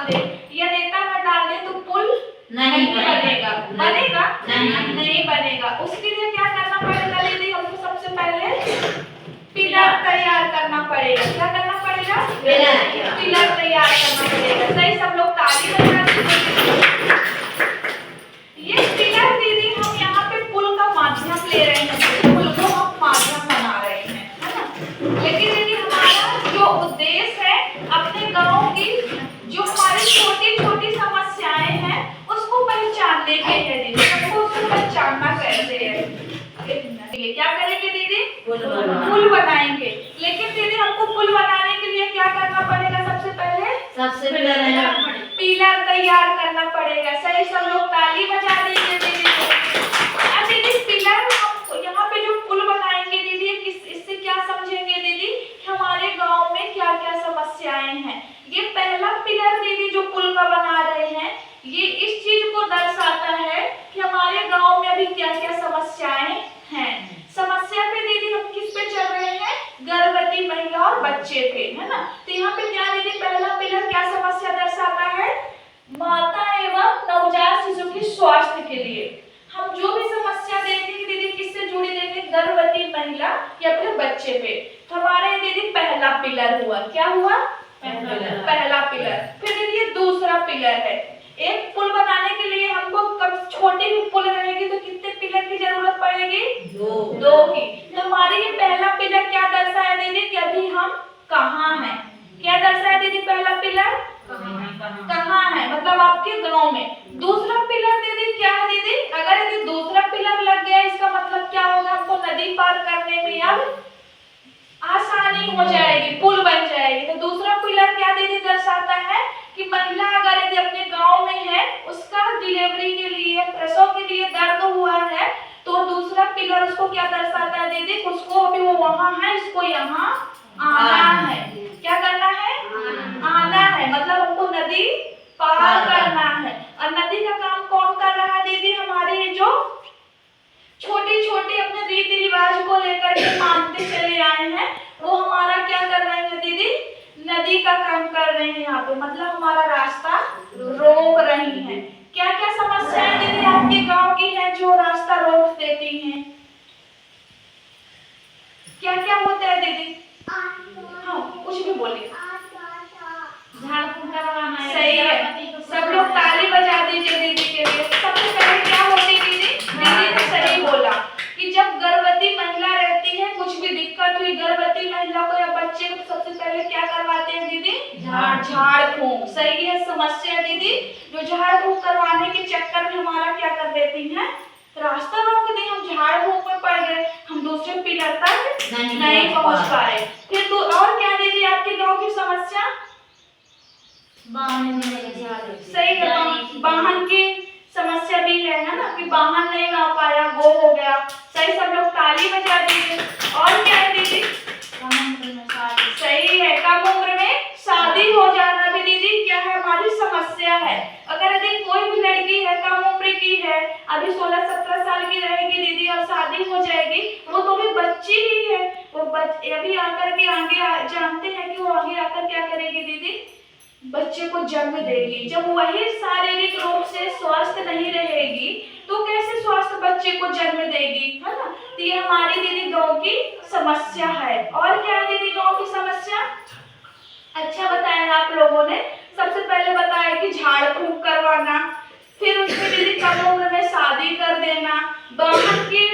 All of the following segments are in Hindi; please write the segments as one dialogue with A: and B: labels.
A: दे या रेता न डाल दे तो पुल नहीं बनेगा। बनेगा? नहीं बनेगा। उसके लिए क्या करना पड़ेगा दीदी? हमको सबसे पहले पिलर तैयार करना पड़ेगा। क्या करना पड़ेगा? पिलर तैयार करना पड़ेगा। सही, सब लोग ताली बजा दीजिए। ये पिलर दीदी हम यहाँ पे पुल का माध्यम ले रहे हैं, पुल को हम माध्यम बना रहे हैं, है ना। लेकिन दीदी हमारा जो उद्देश्य है अपने गाँव की जो हमारी छोटी छोटी समस्याएं हैं उसको पहचानने के है दीदी। हमको उसको पहचानना कैसे है? क्या करेंगे दीदी? पुल बनाएंगे। लेकिन दीदी हमको पुल बनाने के लिए क्या करना पड़ेगा? सबसे पहले पिलर तैयार करना पड़ेगा। सही, सब लोग ताली बजा दीजिए दीदी। अब दीदी पिलर हम यहाँ पे जो पुल बनाएंगे दीदी, इससे क्या समझेंगे दीदी कि हमारे गांव में क्या क्या समस्याएं हैं। ये पहला पिलर दीदी जो पुल का बना रहे हैं ये इस चीज को दर्शाता है कि हमारे गांव में अभी क्या क्या समस्याएं हैं। समस्या पे दीदी हम किस पे चल रहे हैं? गर्भवती महिला और बच्चे पे, है ना। तो यहाँ पे क्या दीदी पहला पिलर क्या समस्या दर्शाता है? माता एवं नवजात शिशु की स्वास्थ्य के लिए हम जो भी समस्या देखेंगे दीदी किससे जुड़ी देंगे? गर्भवती महिला या फिर बच्चे पे। तो हमारे दीदी पहला पिलर हुआ। क्या हुआ? पहला पिलर। फिर दीदी ये दूसरा पिलर है। एक पुल बनाने के लिए हमको कब छोटी भी पुल रहेगी तो कितने पिलर की जरूरत पड़ेगी? दो की। तो हमारी ये पहला पिलर क्या दर्शाया दीदी कि अभी हम कहाँ हैं? क्या दर्शाया दीदी पहला पिलर? कहाँ है मतलब आपके गांव में। दूसरा पिलर दीदी क्या है दीदी? अगर यदि दूसरा पिलर लग गया इसका मतलब क्या होगा? हमको नदी पार करने में अब आसानी हो जाएगी, पुल बन जाएगी। तो दूसरा पिलर क्या दीदी दर्शाता है कि महिला अगर यदि अपने गांव में है उसका डिलीवरी के लिए प्रसव के लिए दर्द हुआ है तो दूसरा पिलर उसको क्या दर्शाता है दीदी? उसको अभी वो वहां है, इसको यहाँ आना है। क्या करना है? आना है, मतलब हमको नदी पार करना है। और नदी का काम कौन कर रहा है दीदी? हमारे जो छोटे छोटे अपने रीति रिवाज को लेकर के मानते चले आए हैं वो हमारा क्या कर रहे हैं दीदी? नदी का काम कर रहे हैं यहाँ पे, मतलब हमारा रास्ता रोक रही हैं। क्या क्या समस्याएं दीदी आपके गांव की है जो रास्ता रोक देती हैं? क्या क्या होता है दीदी? हाँ कुछ भी बोलिए।
B: झाड़ फूक करवाना है।
A: सही है, सब लोग ताली बजा दीजिए दीदी के लिए। सबसे पहले क्या होती है दीदी? दीदी ने सही बोला कि जब गर्भवती महिला रहती है, कुछ भी दिक्कत हुई गर्भवती महिला को या बच्चे को, सबसे पहले क्या करवाते हैं दीदी? झाड़ फूक। सही है समस्या दीदी, जो झाड़ फूक करवाने के चक्कर में हमारा क्या कर देती है? रास्ता रोक दी। हम झाड़ फूक में पड़ गए, हम दूसरे पिलर तक नहीं पहुंच पाए। फिर तो और क्या दीदी आपके गाँव की समस्या? सही है, वाहन की समस्या भी है ना कि वाहन नहीं आ पाया, वो हो गया। सही, सब लोग ताली बजा दीजिए। और क्या है दीदी? सही है, कम उम्र में शादी हो जाना भी दीदी क्या है? हमारी समस्या है। अगर यदि कोई भी लड़की है कम उम्र की है, अभी 16-17 साल की रहेगी दीदी और शादी हो जाएगी, वो तो भी बच्ची ही है। वो अभी आकर के आगे जानते हैं कि वो आगे आकर क्या करेगी दीदी? बच्चे को जन्म देगी। जब वही शारीरिक रूप से स्वस्थ नहीं रहेगी तो कैसे स्वस्थ बच्चे को जन्म देगी, है ना। तो ये हमारी दीदी गांव की समस्या है। और क्या है दीदी गांव की समस्या? अच्छा बताया आप लोगों ने। सबसे पहले बताया कि झाड़ फूक करवाना, फिर उसमें दीदी कम उम्र में शादी कर देना, वाहन की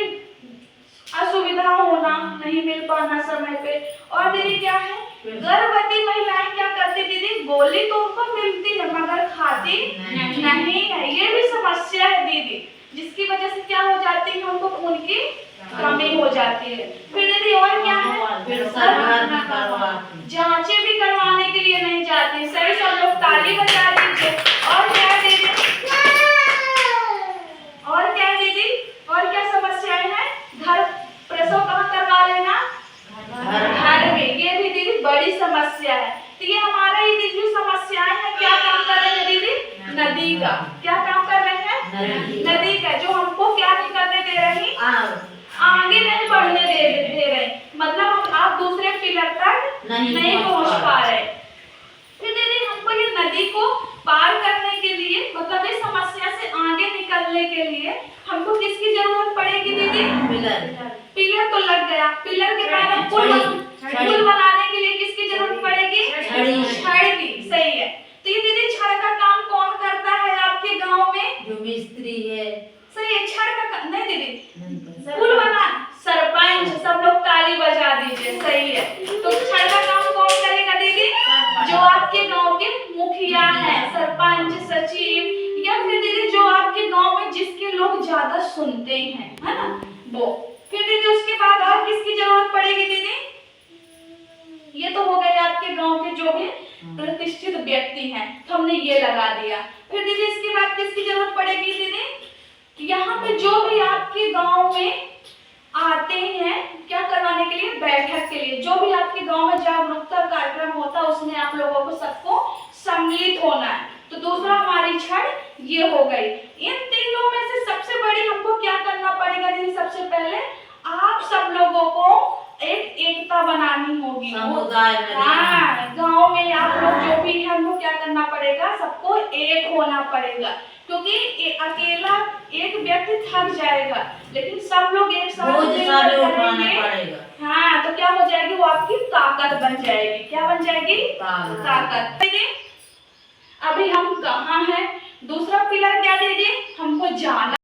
A: असुविधा होना, नहीं मिल पाना समय पे। और दीदी क्या है? गर्भवती महिलाएं क्या करती दीदी? गोली तो उनको मिलती है मगर खाती नहीं है। ये भी समस्या है दीदी, जिसकी वजह से क्या हो जाती है? उनको खून की कमी हो जाती है। फिर दीदी और क्या है? जांचें भी करवाने के लिए नहीं जाती। सही, सब लोग ताली बजा दीजिए। और क्या है दीदी? और क्या है दीदी? और क्या समस्याएं हैं? घर प्रसव कहाँ करवा लेना? घर में। ये भी दीदी बड़ी समस्या है। तो ये हमारा ये जो समस्याएं हैं क्या काम कर रहे हैं दीदी? नदी का। क्या काम कर रहे हैं? नदी का, जो हमको क्या नहीं करने दे रही? आगे नहीं बढ़ने दे रहे, मतलब आप दूसरे पिलर तक नहीं पहुंच पा रहे। फिर दीदी हमको ये नदी को सरपंच, सचिव, या फिर दीदी जो आपके गांव में जिसके लोग ज्यादा सुनते हैं, है ना, वो। फिर दीदी उसके बाद और किसकी जरूरत पड़ेगी दीदी? ये तो हो गए आपके गांव के जो भी प्रतिष्ठित व्यक्ति हैं, तो हमने ये लगा दिया। फिर दीदी इसके बाद किसकी जरूरत पड़ेगी दीदी? यहाँ पे जो भी आपके गांव में आते हैं क्या करवाने के लिए? बैठक के लिए। जो भी आपके गांव में जागरूकता कार्यक्रम होता है उसमें आप लोगों को सबको सम्मिलित होना है। तो दूसरा हमारी छड़ ये हो गई। इन तीनों में से सबसे बड़ी हमको क्या करना पड़ेगा दीदी? सबसे पहले आप सब लोगों को एक एकता बनानी होगी।
C: समुदाय में
A: हाँ, गांव में आप लोग जो भी है हमको क्या करना पड़ेगा? सबको एक होना पड़ेगा, क्योंकि अकेला एक व्यक्ति थक जाएगा, लेकिन सब लोग एक साथ
C: सारे उठाना पड़ेगा।
A: हाँ, तो क्या हो जाएगी? वो आपकी ताकत बन जाएगी। क्या बन जाएगी? ताकत। अभी हम कहाँ हैं? दूसरा पिलर क्या दीजिए? हमको जाना